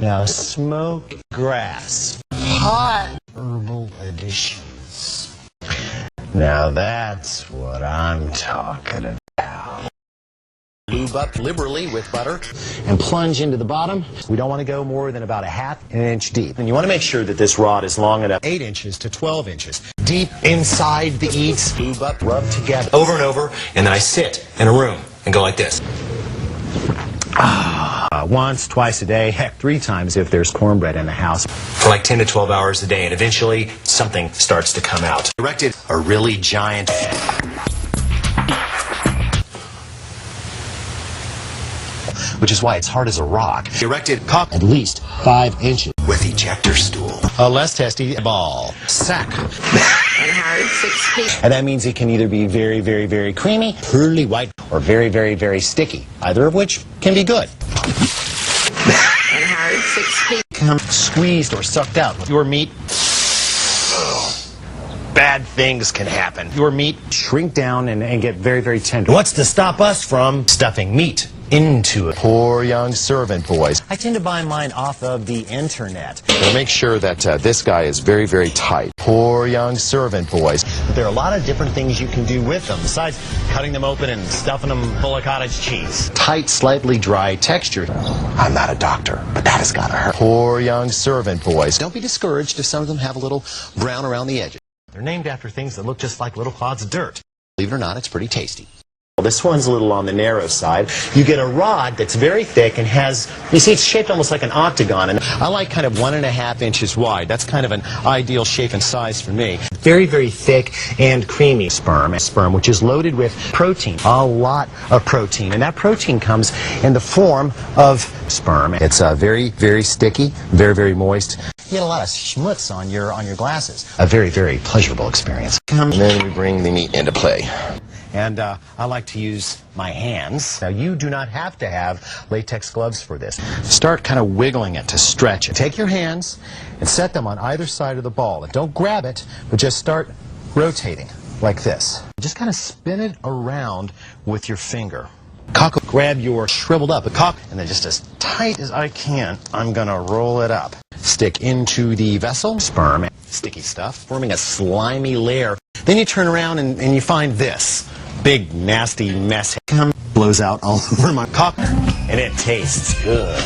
Now, smoked grass. Hot herbal additions. Now that's what I'm talking about. Lube up liberally with butter and plunge into the bottom. We don't want to go more than about a half an inch deep. And you want to make sure that this rod is long enough, 8 inches to 12 inches. Deep inside the eats, lube up, rub together. Over and over, and then I sit in a room and go like this. Once, twice a day, heck, 3 times if there's cornbread in the house. For like 10 to 12 hours a day, and eventually something starts to come out. Erected a really giant... which is why it's hard as a rock. Erected cock at least 5 inches with ejector stool. A less testy ball. Sack. And hard 6 feet. And that means it can either be very, very, very creamy, pearly white, or very, very, very sticky. Either of which can be good. And hard 6 feet. Squeezed or sucked out with your meat. Bad things can happen. Your meat shrink down and get very, very tender. What's to stop us from stuffing meat into it? Poor young servant boys. I tend to buy mine off of the internet. But make sure that this guy is very, very tight. Poor young servant boys. But there are a lot of different things you can do with them besides cutting them open and stuffing them full of cottage cheese. Tight, slightly dry texture. I'm not a doctor, but that has got to hurt. Poor young servant boys. Don't be discouraged if some of them have a little brown around the edges. They're named after things that look just like little clods of dirt. Believe it or not, it's pretty tasty. This one's a little on the narrow side. You get a rod that's very thick and has, you see, it's shaped almost like an octagon. And I like kind of 1.5 inches wide. That's kind of an ideal shape and size for me. Very, very thick and creamy sperm, which is loaded with protein, a lot of protein. And that protein comes in the form of sperm. It's very, very sticky, very, very moist. You get a lot of schmutz on your glasses. A very, very pleasurable experience. And then we bring the meat into play. And I like to use my hands. Now, you do not have to have latex gloves for this. Start kind of wiggling it to stretch it. Take your hands and set them on either side of the ball. And don't grab it, but just start rotating like this. Just kind of spin it around with your finger. Grab your shriveled up cock, and then just as tight as I can, I'm going to roll it up. Stick into the vessel, sperm, sticky stuff, forming a slimy layer. Then you turn around and you find this big, nasty mess. Blows out all over my cock, and it tastes good.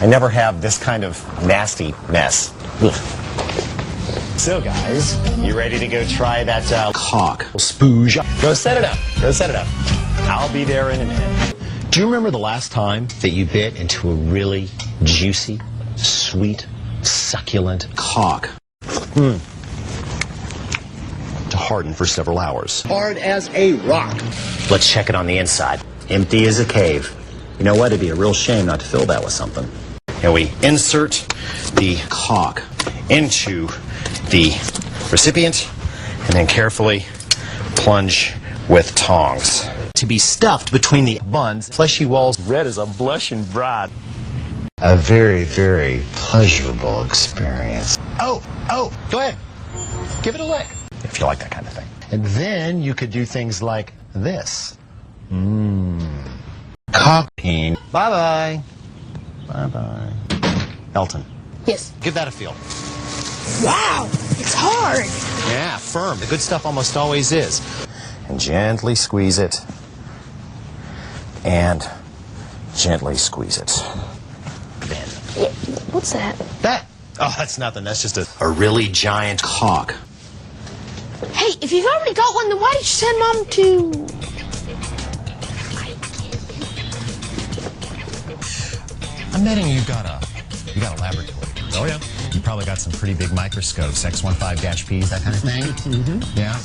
I never have this kind of nasty mess. Ugh. So, guys, you ready to go try that cock spooge? Go set it up. Go set it up. I'll be there in a minute. Do you remember the last time that you bit into a really juicy, sweet, succulent cock? To harden for several hours. Hard as a rock. Let's check it on the inside. Empty as a cave. You know what? It'd be a real shame not to fill that with something. And we insert the cock into the recipient and then carefully plunge with tongs. To be stuffed between the buns, fleshy walls, red as a blushing bride. A very, very pleasurable experience. Oh, go ahead. Give it a lick, if you like that kind of thing. And then you could do things like this. Cockpeen. Bye-bye. Bye-bye. Elton. Yes. Give that a feel. Wow, it's hard. Yeah, firm. The good stuff almost always is. And gently squeeze it. And gently squeeze it. Then. Yeah, what's that? Oh, that's nothing. That's just a really giant cock. Hey, if you've already got one, then why did you send Mom to... I'm betting you got a laboratory. Oh, yeah. You probably got some pretty big microscopes, X15-Ps, that kind of thing. Mm-hmm. Yeah,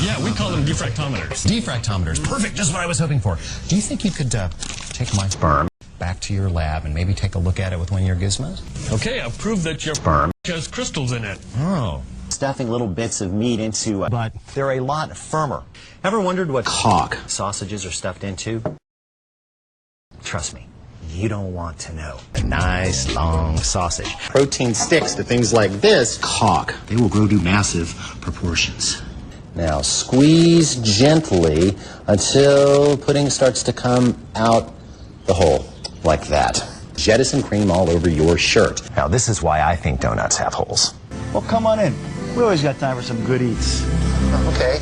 yeah, we call them diffractometers. Diffractometers. Perfect, just what I was hoping for. Do you think you could take my sperm back to your lab and maybe take a look at it with one of your gizmos? Okay, I've proved that your sperm has crystals in it. Oh. Stuffing little bits of meat into but they're a lot firmer. Ever wondered what cock sausages are stuffed into? Trust me, you don't want to know. A nice long sausage. Protein sticks to things like this cock. They will grow to massive proportions. Now squeeze gently until pudding starts to come out the hole, like that. jettison cream all over your shirt. Now, this is why I think donuts have holes. Well, come on in. We always got time for some good eats. Okay.